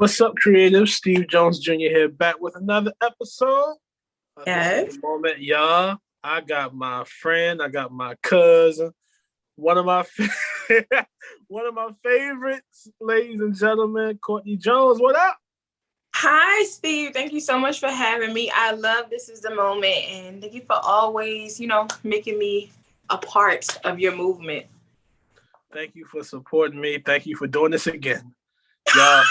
What's up, creative? Steve Jones Jr. here, back with another episode. This is Yes. the moment, y'all. I got my friend, I got my cousin, one of my one of my favorites, ladies and gentlemen, Courtney Jones. What up? Hi, Steve. Thank you so much for having me. I love This Is the Moment, and thank you for always, making me a part of your movement. Thank you for supporting me. Thank you for doing this again. Y'all,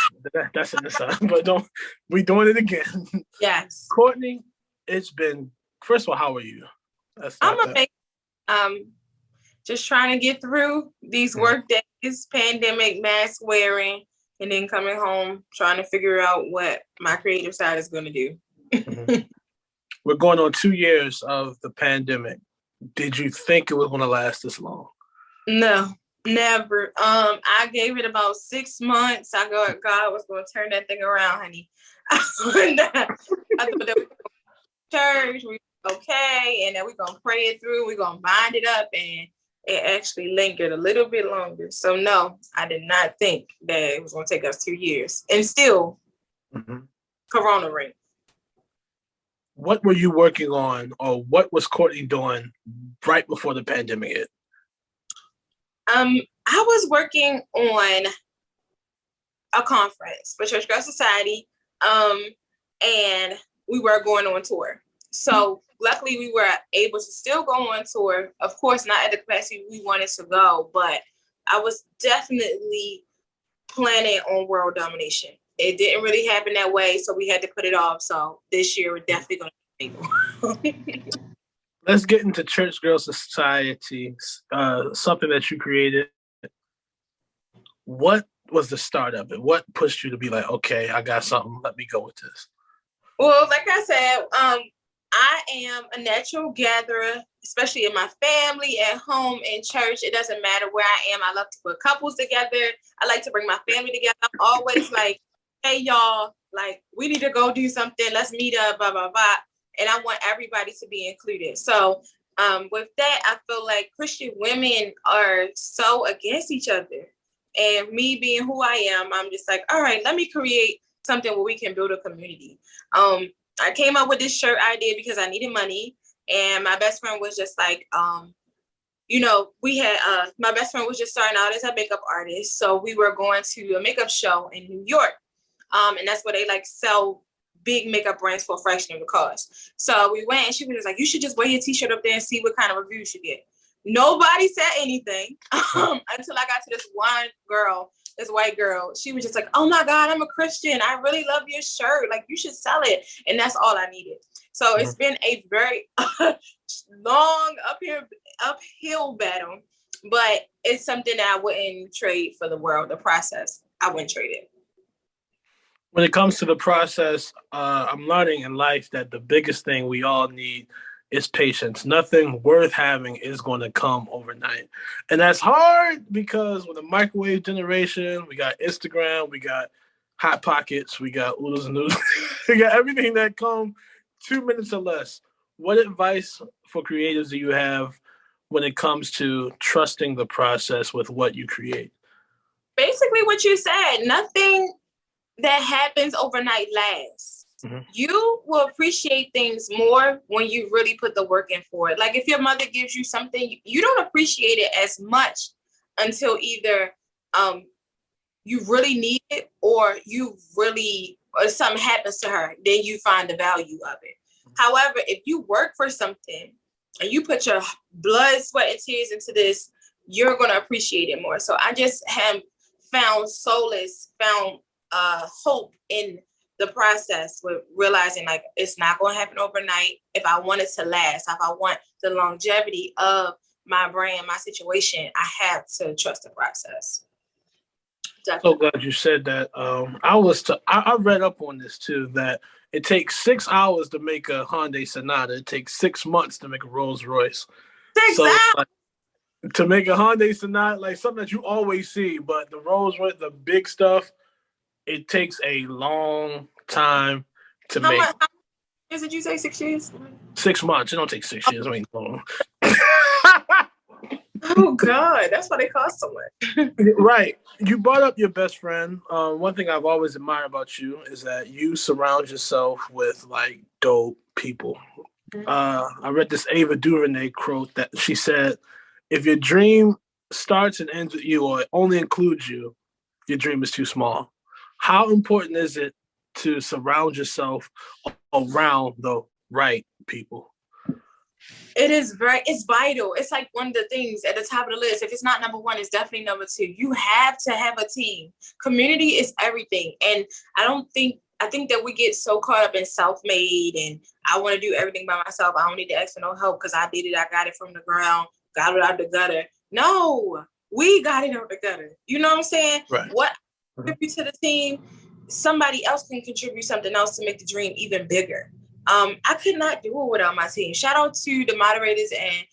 that's in the sun, but we doing it again. Yes. Courtney, it's been, first of all, how are you? I'm amazing. Just trying to get through these work days, pandemic, mask wearing, and then coming home, trying to figure out what my creative side is going to do. We're going on 2 years of the pandemic. Did you think it was going to last this long? No, never. I gave it about 6 months. I go, God was going to turn that thing around, honey. I thought that we church, we okay, and then we're going to pray it through. We're going to bind it up, and it actually lingered a little bit longer. So no, I did not think that it was going to take us 2 years. And still, Corona ring. What were you working on, or what was Courtney doing right before the pandemic hit? I was working on a conference for Church Girl Society, and we were going on tour. So luckily we were able to still go on tour. Of course, not at the capacity we wanted to go, but I was definitely planning on world domination. It didn't really happen that way, so we had to put it off. So this year we're definitely going to be able. Let's get into Church Girl Society, something that you created. What was the start of it? What pushed you to be like, okay, I got something, let me go with this? Well, like I said, I am a natural gatherer, especially in my family, at home, in church. It doesn't matter where I am. I love to put couples together. I like to bring my family together. I'm always like, hey, y'all, like, we need to go do something. Let's meet up, blah, blah, blah. And I want everybody to be included. So with that, I feel like Christian women are so against each other. And me being who I am, I'm just like, all right, let me create something where we can build a community. I came up with this shirt idea because I needed money. And my best friend was just like, my best friend was just starting out as a makeup artist. So we were going to a makeup show in New York. And that's where they like sell big makeup brands for a fraction of the cost. So we went and she was just like, you should just wear your t-shirt up there and see what kind of reviews you get. Nobody said anything until I got to this one girl, this white girl. She was just like, oh my God, I'm a Christian. I really love your shirt. Like, you should sell it. And that's all I needed. So it's been a very long uphill battle, but it's something that I wouldn't trade for the world. The process, I wouldn't trade it. When it comes to the process, I'm learning in life that the biggest thing we all need is patience. Nothing worth having is going to come overnight. And that's hard because with the microwave generation, we got Instagram, we got Hot Pockets, we got oodles and noodles. We got everything that come 2 minutes or less. What advice for creatives do you have when it comes to trusting the process with what you create? Basically what you said, nothing that happens overnight lasts. You will appreciate things more when you really put the work in for it. Like if your mother gives you something, you don't appreciate it as much until either you really need it or something happens to her, then you find the value of it. However, if you work for something and you put your blood, sweat, and tears into this, you're going to appreciate it more. So I just have found solace, found hope in the process with realizing like it's not going to happen overnight. If I want it to last, if I want the longevity of my brand, my situation, I have to trust the process. Definitely. So glad you said that. I read up on this too, that it takes 6 hours to make a Hyundai Sonata. It takes 6 months to make a Rolls Royce. So to make a Hyundai Sonata, like something that you always see, but the Rolls Royce, the big stuff, it takes a long time to make. How much did you say? 6 years? 6 months. It don't take 6 years. I mean, long. Oh God, that's why they cost so much. Right. You brought up your best friend. One thing I've always admired about you is that you surround yourself with like dope people. I read this Ava DuVernay quote that she said, "If your dream starts and ends with you, or it only includes you, your dream is too small." How important is it to surround yourself around the right people? It's vital. It's like one of the things at the top of the list. If it's not number one, it's definitely number two. You have to have a team. Community is everything. And I think that we get so caught up in self-made and I want to do everything by myself. I don't need to ask for no help because I did it. I got it from the ground, got it out the gutter. No, we got it out the gutter. You know what I'm saying? Right. What contribute to the team, somebody else can contribute something else to make the dream even bigger. I could not do it without my team. Shout out to the moderators and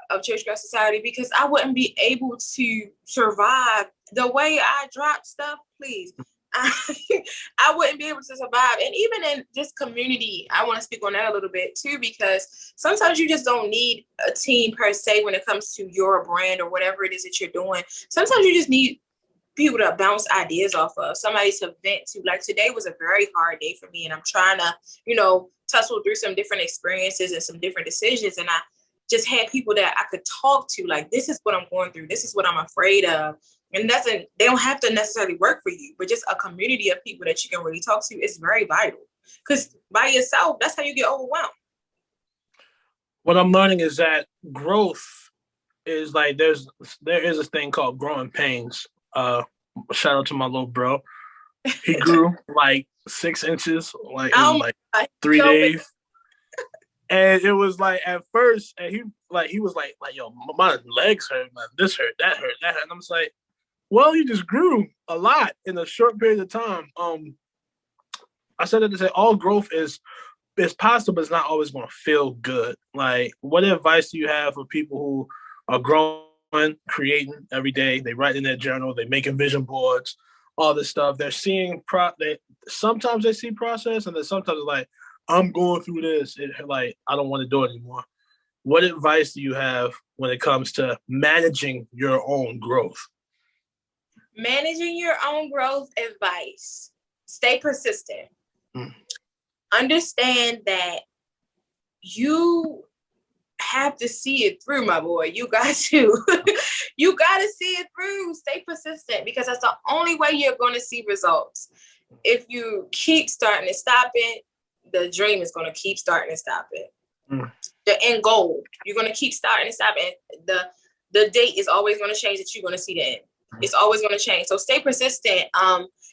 of Church Girl Society, because I wouldn't be able to survive the way I drop stuff. Please, I wouldn't be able to survive. And even in this community, I want to speak on that a little bit too, because sometimes you just don't need a team per se when it comes to your brand or whatever it is that you're doing. Sometimes you just need people to bounce ideas off of, somebody to vent to. Like today was a very hard day for me, and I'm trying to, tussle through some different experiences and some different decisions. And I just had people that I could talk to, like, this is what I'm going through. This is what I'm afraid of. And they don't have to necessarily work for you, but just a community of people that you can really talk to is very vital. Because by yourself, that's how you get overwhelmed. What I'm learning is that growth is like, there is a thing called growing pains. Shout out to my little bro. He grew like 6 inches, like in like 3 days. And it was like at first, and he was like, yo, my legs hurt, man. This hurt, that hurt, that hurt. And I'm just like, well, you just grew a lot in a short period of time. I said that to say all growth is possible, but it's not always going to feel good. Like, what advice do you have for people who are growing, creating every day? They write in their journal, they making vision boards, all this stuff. They're seeing sometimes they see process, and then sometimes it's like, I'm going through this, like, I don't want to do it anymore. What advice do you have when it comes to managing your own growth? Managing your own growth advice. Stay persistent. Understand that you have to see it through, my boy. You got to. You got to see it through. Stay persistent, because that's the only way you're going to see results. If you keep starting and stopping, the dream is going to keep starting and stopping. The end goal, you're going to keep starting and stopping. The date is always going to change that you're going to see the end. It's always going to change. So stay persistent.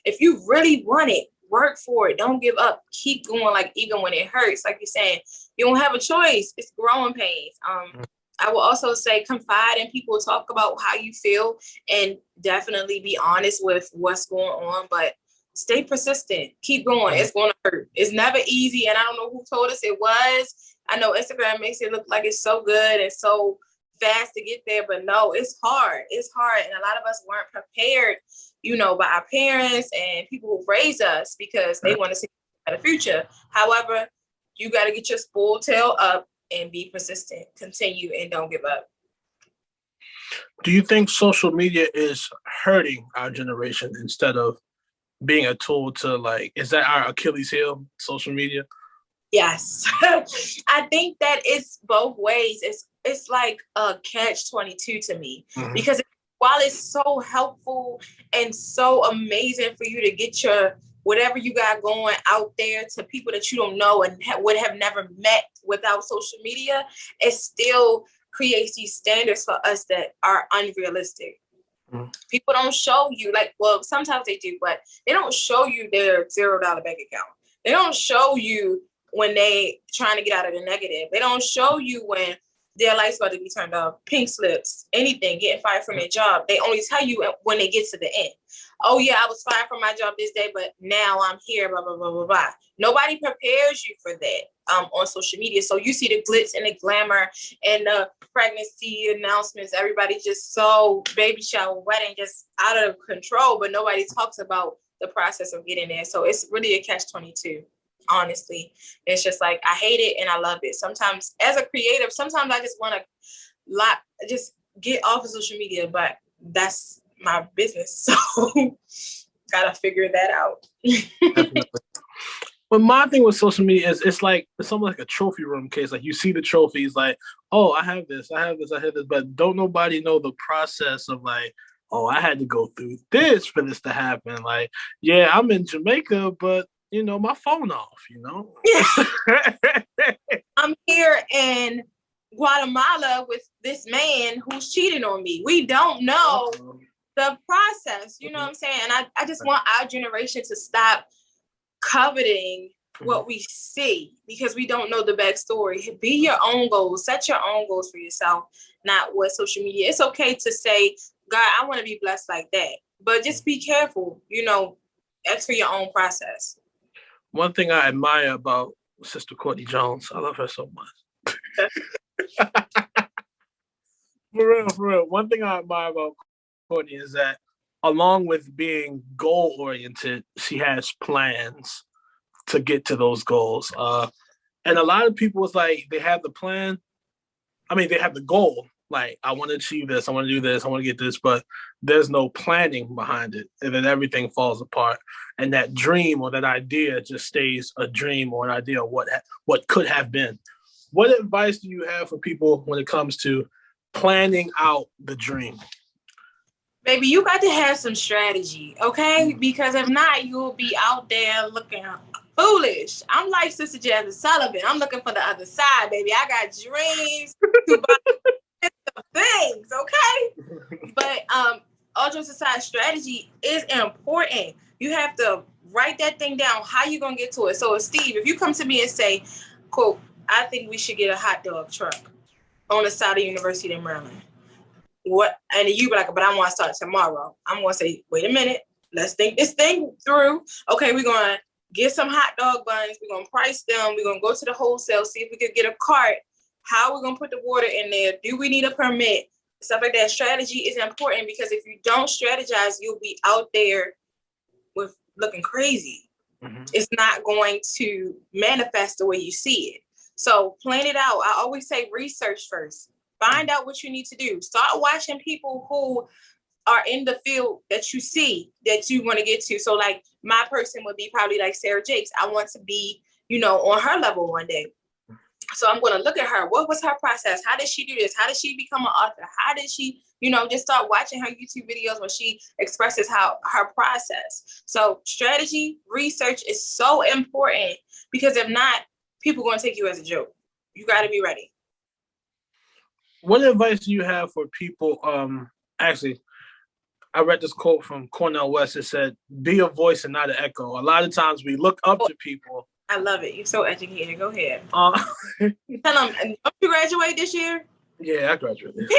If you really want it, work for it. Don't give up. Keep going, like, even when it hurts. Like you're saying, you don't have a choice. It's growing pains. I will also say confide in people, talk about how you feel, and definitely be honest with what's going on. But stay persistent. Keep going. It's going to hurt. It's never easy. And I don't know who told us it was. I know Instagram makes it look like it's so good and so fast to get there, but no, it's hard. It's hard. And a lot of us weren't prepared, by our parents and people who raised us, because they want to see a future. However, you got to get your spool tail up and be persistent. Continue and don't give up. Do you think social media is hurting our generation instead of being a tool to, like, is that our Achilles heel, social media? Yes. I think that it's both ways. It's like a catch-22 to me, because while it's so helpful and so amazing for you to get your whatever you got going out there to people that you don't know and would have never met without social media, it still creates these standards for us that are unrealistic. People don't show you, like, well, sometimes they do, but they don't show you their $0 bank account. They don't show you when they trying to get out of the negative. They don't show you when their life's about to be turned off, pink slips, anything, getting fired from their job. They only tell you when they get to the end. Oh yeah, I was fired from my job this day, but now I'm here, blah, blah, blah, blah, blah. Nobody prepares you for that on social media. So you see the glitz and the glamour and the pregnancy announcements, everybody just so baby shower, wedding, just out of control, but nobody talks about the process of getting there. So it's really a catch-22. Honestly, it's just like, I hate it and I love it. Sometimes as a creative, sometimes I just want to just get off of social media, but that's my business. So gotta figure that out. Definitely. But my thing with social media is it's almost like a trophy room case. Like you see the trophies, like, oh, I have this, I have this, I have this, but don't nobody know the process of like, oh, I had to go through this for this to happen. Like, yeah, I'm in Jamaica, but my phone off, I'm here in Guatemala with this man who's cheating on me. We don't know the process, you know what I'm saying? And I just want our generation to stop coveting what we see because we don't know the backstory. Be your own goals, set your own goals for yourself, not what social media. It's okay to say, God, I want to be blessed like that, but just be careful, ask for your own process. One thing I admire about Sister Courtney Jones, I love her so much. For real. One thing I admire about Courtney is that along with being goal-oriented, she has plans to get to those goals. And a lot of people, it's like they have the plan. I mean, they have the goal. Like, I want to achieve this. I want to do this. I want to get this. But there's no planning behind it. And then everything falls apart. And that dream or that idea just stays a dream or an idea of what could have been. What advice do you have for people when it comes to planning out the dream? Baby, you got to have some strategy, okay? Because if not, you'll be out there looking foolish. I'm like Sister Jasmine Sullivan. I'm looking for the other side, baby. I got dreams to buy things, okay? But all jokes aside, strategy is important. You have to write that thing down. How you gonna get to it? So, Steve, if you come to me and say, "Quote, I think we should get a hot dog truck on the side of University of Maryland," what? And you be like, "But I want to start tomorrow." I'm gonna say, "Wait a minute. Let's think this thing through. Okay, we're gonna get some hot dog buns. We're gonna price them. We're gonna go to the wholesale, see if we could get a cart. How are we gonna put the water in there? Do we need a permit?" Stuff like that. Strategy is important because if you don't strategize, you'll be out there with looking crazy. Mm-hmm. It's not going to manifest the way you see it. So plan it out. I always say research first. Find out what you need to do. Start watching people who are in the field that you see that you want to get to. So like my person would be probably like Sarah Jakes. I want to be, on her level one day. So I'm going to look at her. What was her process? How did she do this? How did she become an author? How did she, just start watching her YouTube videos when she expresses her process. So strategy, research is so important because if not, people are going to take you as a joke. You got to be ready. What advice do you have for people? Actually, I read this quote from Cornel West. It said, "Be a voice and not an echo." A lot of times we look up to people. I love it. You're so educated. Go ahead. Tell them, don't you graduate this year? Yeah, I graduated.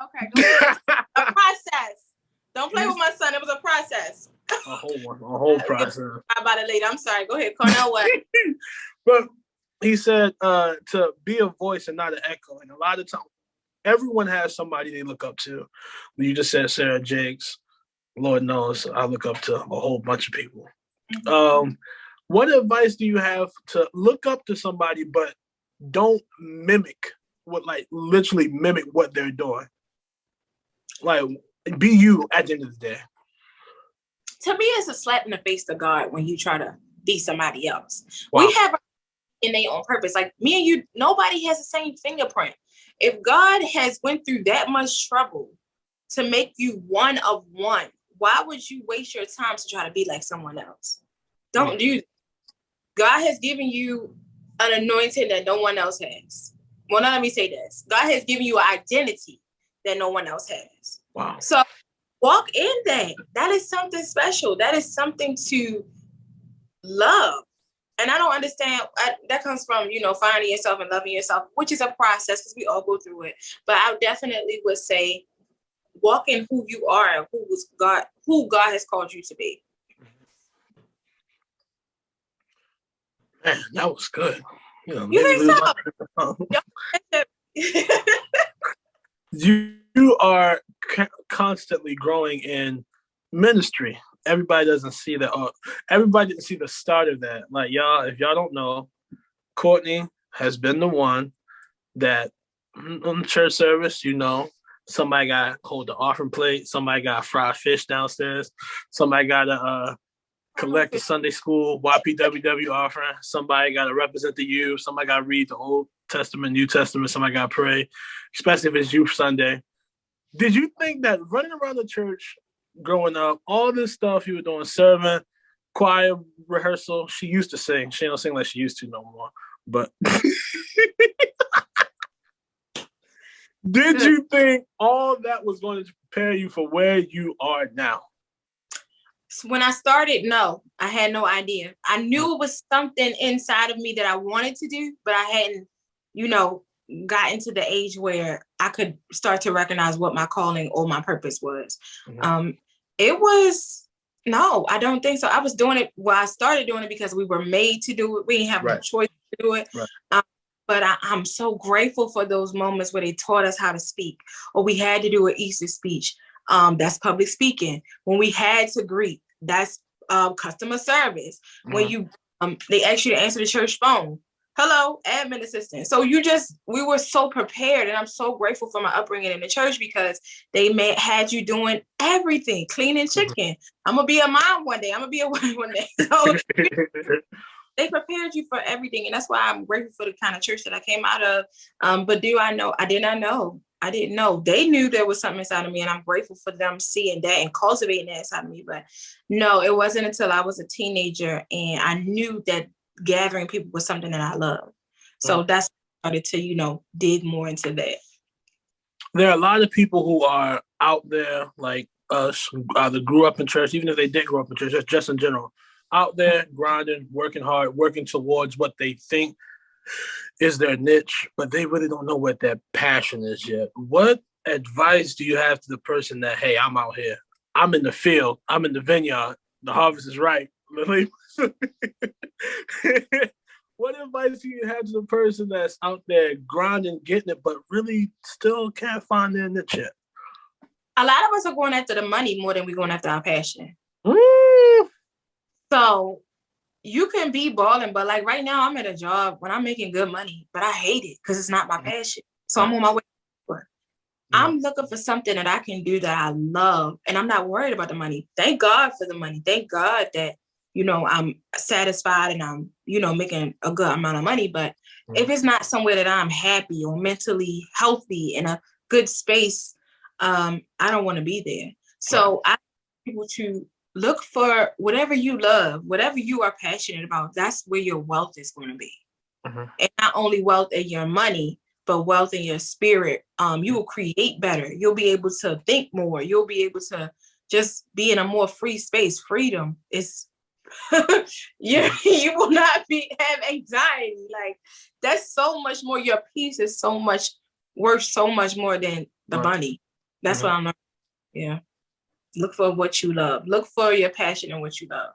Okay, go ahead. A process. Don't play with my son. It was a process. A whole process. About it later. I'm sorry. Go ahead, Cornel West. But he said to be a voice and not an echo. And a lot of times, everyone has somebody they look up to. You just said Sarah Jakes. Lord knows I look up to a whole bunch of people. Mm-hmm. What advice do you have to look up to somebody, but don't literally mimic what they're doing? Like, be you at the end of the day. To me, it's a slap in the face to God when you try to be somebody else. Wow. We have in their own purpose. Like me and you, nobody has the same fingerprint. If God has went through that much trouble to make you one of one, why would you waste your time to try to be like someone else? Don't do that. God has given you an anointing that no one else has. Well, now let me say this. God has given you an identity that no one else has. Wow. So walk in that. That is something special. That is something to love. And I don't understand. That comes from, finding yourself and loving yourself, which is a process because we all go through it. But I definitely would say walk in who you are and who God has called you to be. Man, that was good. You think so? You are constantly growing in ministry. Everybody doesn't see that. Everybody didn't see the start of that. Like, y'all, if y'all don't know, Courtney has been the one that on the church service, you know, somebody got to hold the offering plate, somebody got fried fish downstairs, somebody got to collect the Sunday school YPWW offering, somebody got to represent the youth, somebody got to read the Old Testament, New Testament, somebody got to pray, especially if it's Youth Sunday. Did you think that running around the church growing up, all this stuff you were doing, serving, choir rehearsal, she used to sing. She don't sing like she used to no more. But did you think all that was going to prepare you for where you are now? When I started, no, I had no idea. I knew it was something inside of me that I wanted to do, but I hadn't, you know, got into the age where I could start to recognize what my calling or my purpose was. Mm-hmm. It was, no, I don't think so. I was doing it. Well, I started doing it because we were made to do it. We didn't have no choice to do it. Right. But I'm so grateful for those moments where they taught us how to speak, or we had to do an Easter speech. That's public speaking. When we had to greet, that's customer service. Mm-hmm. When you they ask you to answer the church phone. Hello, admin assistant. So we were so prepared, and I'm so grateful for my upbringing in the church because they had you doing everything, cleaning chicken. Mm-hmm. I'm gonna be a mom one day. I'm gonna be a wife one day. So they prepared you for everything, and that's why I'm grateful for the kind of church that I came out of. But do I know? I did not know. I didn't know. They knew there was something inside of me, and I'm grateful for them seeing that and cultivating that inside of me. But no, it wasn't until I was a teenager and I knew that gathering people was something that I loved. So that's when I started to, you know, dig more into that. There are a lot of people who are out there like us, who either grew up in church, even if they didn't grow up in church, just in general, out there grinding, working hard, working towards what they think is their niche, but they really don't know what their passion is yet. What advice do you have to the person that, hey, I'm out here, I'm in the field, I'm in the vineyard, the harvest is ripe? What advice do you have to the person that's out there grinding, getting it, but really still can't find their niche yet? A lot of us are going after the money more than we're going after our passion. So you can be balling, but like right now I'm at a job when I'm making good money, but I hate it because it's not my passion. So I'm on my way. I'm looking for something that I can do that I love, and I'm not worried about the money. Thank God for the money. Thank God that, you know, I'm satisfied and I'm, you know, making a good amount of money. But if it's not somewhere that I'm happy or mentally healthy in a good space, I don't want to be there. So I want people to look for whatever you love, whatever you are passionate about. That's where your wealth is going to be. And not only wealth in your money, but wealth in your spirit. You will create better. You'll be able to think more. You'll be able to just be in a more free space. Freedom is you will not have anxiety. Like, that's so much more. Your peace is so much worth so much more than the money. That's what I'm learning. Yeah. Look for what you love. Look for your passion and what you love.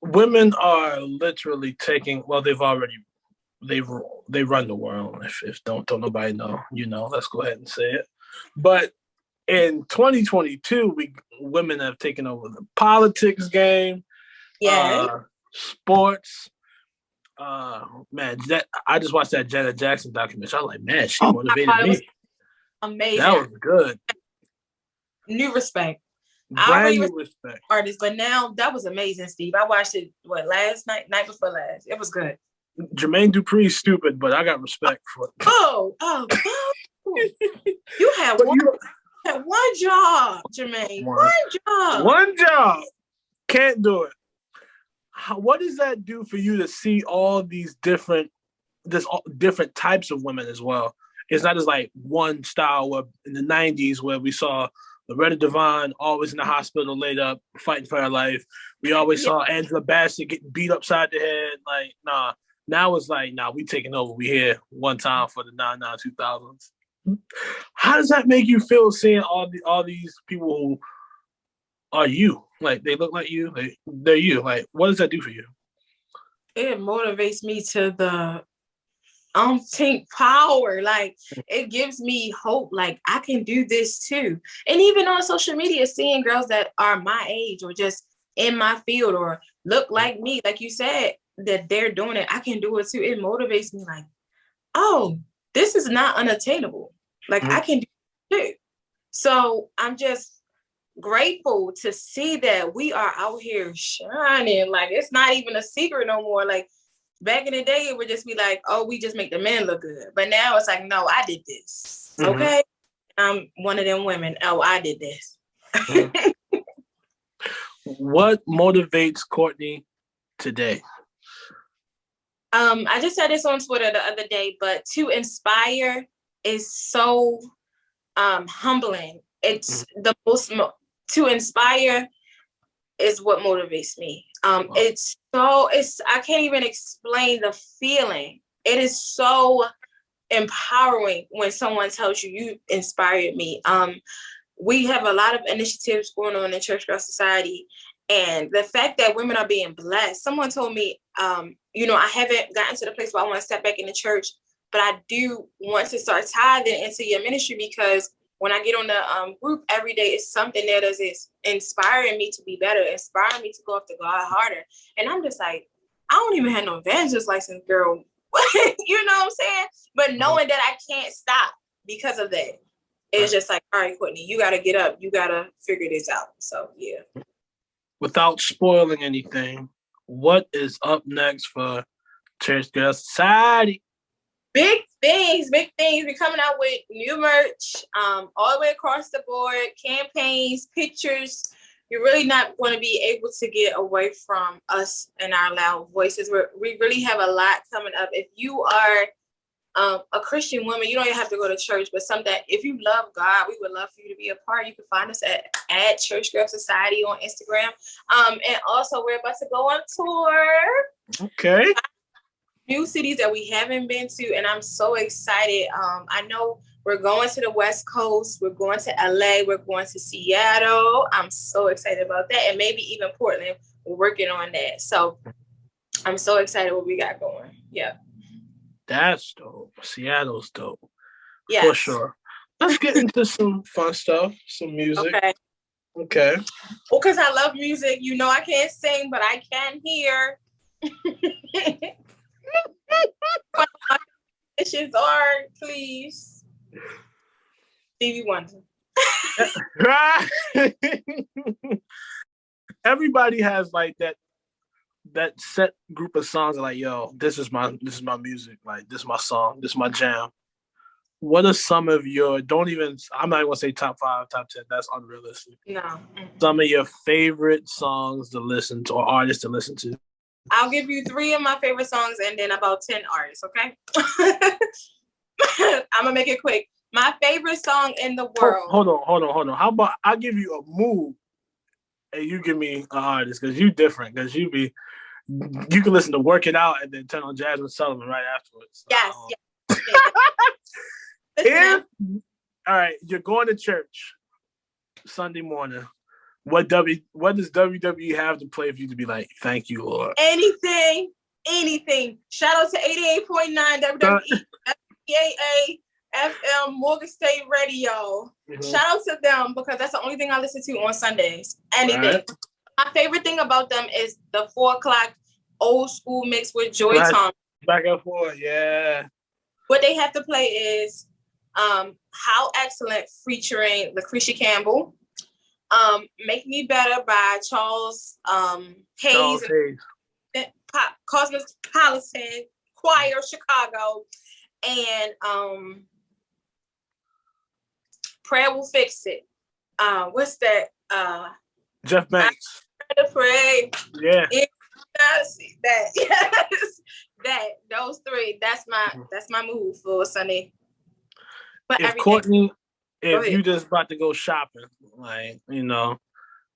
Women are literally taking, well, they run the world. If don't nobody know, you know, let's go ahead and say it. But in 2022, women have taken over the politics game, sports. Man, I just watched that Janet Jackson documentary. I was like, man, she motivated me. Amazing. That was good. New respect. Brand new respect. Artists, but now that was amazing, Steve. I watched it last night before last. It was good. Jermaine Dupri's stupid, but I got respect for it. Oh. You had one job, Jermaine. One job. Can't do it. What does that do for you to see all these different types of women as well? It's not just like one style where in the 90s where we saw Loretta Devine always in the hospital laid up fighting for her life. We always saw Angela Bassett getting beat upside the head. Like, nah. Now it's like, nah, we taking over. We here one time for the 2000s. How does that make you feel seeing all these people who are you? Like, they look like you. They're you. Like, what does that do for you? It motivates me to the umpteenth power. Like, it gives me hope. Like, I can do this too. And even on social media, seeing girls that are my age or just in my field or look like me, like you said, that they're doing it, I can do it too. It motivates me. Like, oh, this is not unattainable. Like I can do it. So I'm just grateful to see that we are out here shining. Like it's not even a secret no more. Like back in the day, it would just be like, oh, we just make the men look good. But now it's like, no, I did this. Okay. I'm one of them women. Oh, I did this. What motivates Courtney today? I just said this on Twitter the other day, but to inspire is so humbling. It's the most to inspire is what motivates me. It's I can't even explain the feeling. It is so empowering when someone tells you you inspired me. We have a lot of initiatives going on in Church Girl Society, and the fact that women are being blessed. Someone told me, I haven't gotten to the place where I want to step back in the church, but I do want to start tithing into your ministry, because when I get on the group every day, it's something that is inspiring me to be better, inspiring me to go after God harder. And I'm just like, I don't even have no evangelist license, girl. You know what I'm saying? But knowing that I can't stop because of that, it's just like, all right, Courtney, you got to get up. You got to figure this out. So, yeah. Without spoiling anything, what is up next for Church Girl Society? Big things. We're coming out with new merch all the way across the board, campaigns, pictures. You're really not going to be able to get away from us and our loud voices. We really have a lot coming up. If you are a Christian woman, you don't even have to go to church, but if you love God, we would love for you to be a part. You can find us at Church Girl Society on Instagram. And also we're about to go on tour. Okay. New cities that we haven't been to, and I'm so excited. I know we're going to the West Coast, we're going to LA, we're going to Seattle. I'm so excited about that, and maybe even Portland. We're working on that. So I'm so excited what we got going. Yeah. That's dope. Seattle's dope. Yes. For sure. Let's get into some fun stuff, some music. Okay. Well, because I love music. You know, I can't sing, but I can hear. Questions are, please. Stevie Wonder. Everybody has like that set group of songs like, yo, this is my music, like this is my song, this is my jam. What are some of your I'm not gonna say top 5, top 10, that's unrealistic. No. Some of your favorite songs to listen to or artists to listen to? I'll give you 3 of my favorite songs and then about 10 artists, okay? I'm gonna make it quick. My favorite song in the world. Hold on. How about I'll give you a mood and you give me an artist, because you different, because you can listen to Work It Out and then turn on Jasmine Sullivan right afterwards. Yes. All right, you're going to church Sunday morning. What does WWE have to play for you to be like, thank you, Lord? Anything. Shout out to 88.9 WWE, WPAA, FM, Morgan State Radio. Shout out to them, because that's the only thing I listen to on Sundays. Anything. Right. My favorite thing about them is the 4 o'clock old school mix with Joy Thomas. Back and forth, yeah. What they have to play is How Excellent featuring Lucretia Campbell. Make Me Better by Charles Hayes. Cosmopolitan Choir Chicago. And Prayer Will Fix It. What's that? Jeff Banks. I pray. Yeah. That. Yes. Those 3. That's my move for Sunday. But if Courtney, if you just about to go shopping, like, you know,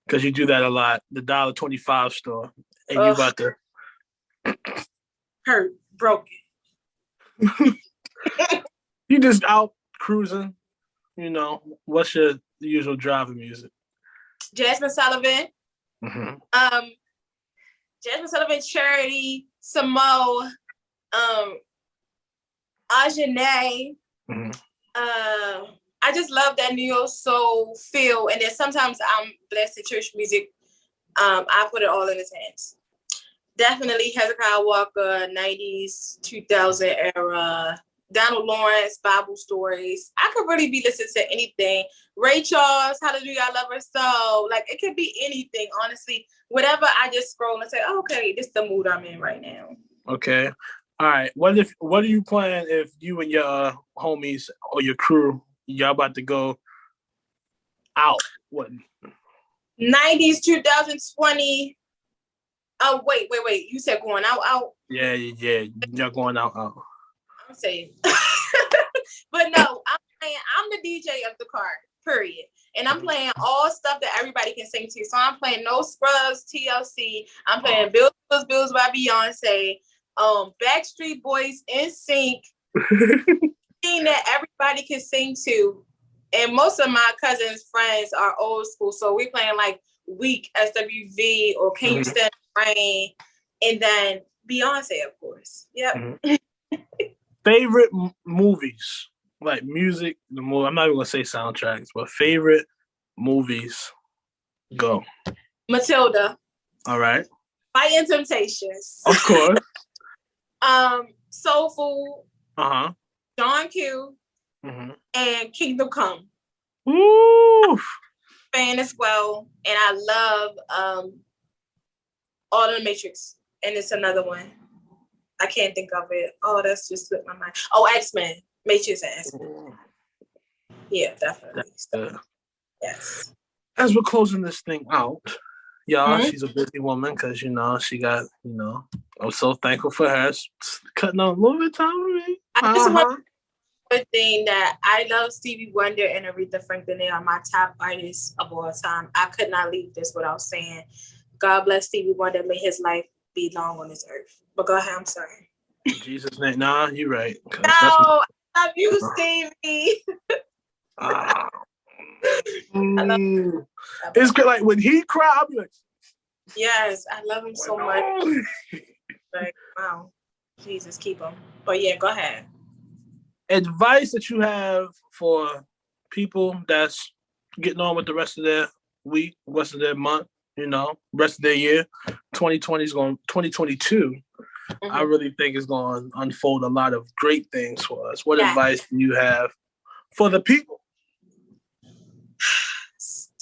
because you do that a lot, the $1.25 store, and you about to hurt, broken. You just out cruising, you know, what's your usual driving music? Jasmine Sullivan. Jasmine Sullivan, Charity, Samo, Ajane. I just love that neo soul feel. And then sometimes I'm blessed in church music. I put it all in his hands. Definitely Hezekiah Walker, 90s, 2000 era. Donald Lawrence, Bible stories. I could really be listening to anything. Ray Charles, Hallelujah, I Love Her So. Like, it could be anything, honestly. Whatever, I just scroll and say, oh, okay, this is the mood I'm in right now. Okay. All right. What are you planning if you and your homies or your crew, y'all about to go out? What? 90s, 2020. Oh, wait. You said going out? Yeah. Y'all going out. I'm saying. But no, I'm the DJ of the car, period. And I'm playing all stuff that everybody can sing to. So I'm playing No Scrubs, TLC. I'm playing Bills by Beyonce. Backstreet Boys, NSYNC. Thing that everybody can sing to. And most of my cousins' friends are old school. So we playing like Weak, SWV, or Can You Stand the Rain? And then Beyonce, of course. Yep. Favorite movies, like music, the movie. I'm not even gonna say soundtracks, but favorite movies. Go. Matilda. All right. Fight and Temptations. Of course. Soul Food. John Q. And Kingdom Come. Woo! Fan as well, and I love All the Matrix, and it's another one. I can't think of it. Oh, that's just slipped my mind. Oh, X-Men. Matrix and X-Men. Yeah, definitely. Yes. As we're closing this thing out, y'all, she's a busy woman because, she got, I'm so thankful for her cutting out a little bit of time with me. I just want to thing that I love Stevie Wonder and Aretha Franklin. They are my top artists of all time. I could not leave this without saying, God bless Stevie Wonder. May his life be long on this earth. But go ahead, I'm sorry. In Jesus' name. Nah, you're right. No, I love you, Stevie. It's good. Like when he cried, I'll be like, yes, I love him so much. Like, wow. Jesus, keep him. But yeah, go ahead. Advice that you have for people that's getting on with the rest of their week, rest of their month, rest of their year. 2022, I really think is going to unfold a lot of great things for us. What advice do you have for the people?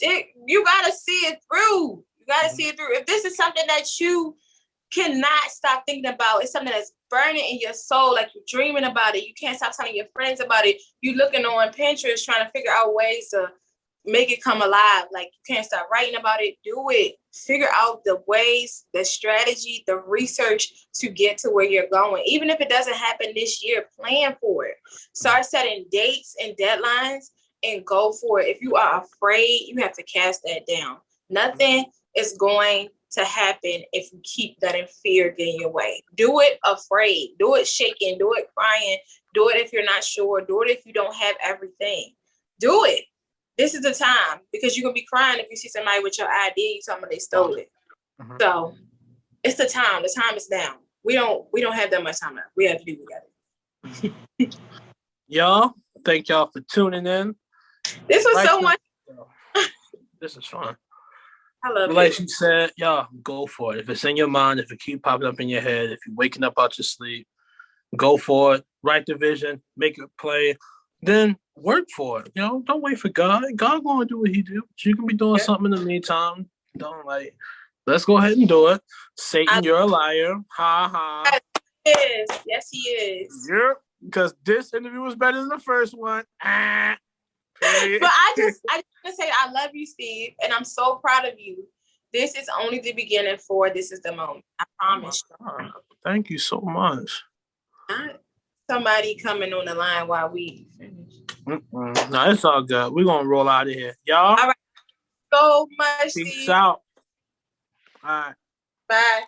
You got to see it through. If this is something that you cannot stop thinking about, it's something that's burning in your soul, like you're dreaming about it. You can't stop telling your friends about it. You looking on Pinterest trying to figure out ways to make it come alive. Like, you can't stop writing about it. Do it. Figure out the ways, the strategy, the research to get to where you're going. Even if it doesn't happen this year, plan for it. Start setting dates and deadlines and go for it. If you are afraid, you have to cast that down. Nothing is going to happen if you keep letting fear get in your way. Do it afraid. Do it shaking. Do it crying. Do it if you're not sure. Do it if you don't have everything. Do it. This is the time, because you're going to be crying if you see somebody with your ID, you tell them they stole it. So it's the time. The time is now. We don't have that much time left. We have to do what we got to do. Y'all, thank y'all for tuning in. This was so much. This is fun. I love it. Like she said, y'all, go for it. If it's in your mind, if it keep popping up in your head, if you're waking up out your sleep, go for it. Write the vision, make it play, then work for it. Don't wait for God. God gonna do what he do. You can be doing something in the meantime. Let's go ahead and do it. Satan, you're a liar. Ha ha. Yes, he is. Yep. Because this interview was better than the first one. But I just want to say I love you, Steve, and I'm so proud of you. This is only the beginning for this is the moment. I promise. Thank you so much. Not somebody coming on the line while we finish. No, it's all good. We're going to roll out of here. Y'all. All right. So much, Peace Steve. out. All right. Bye.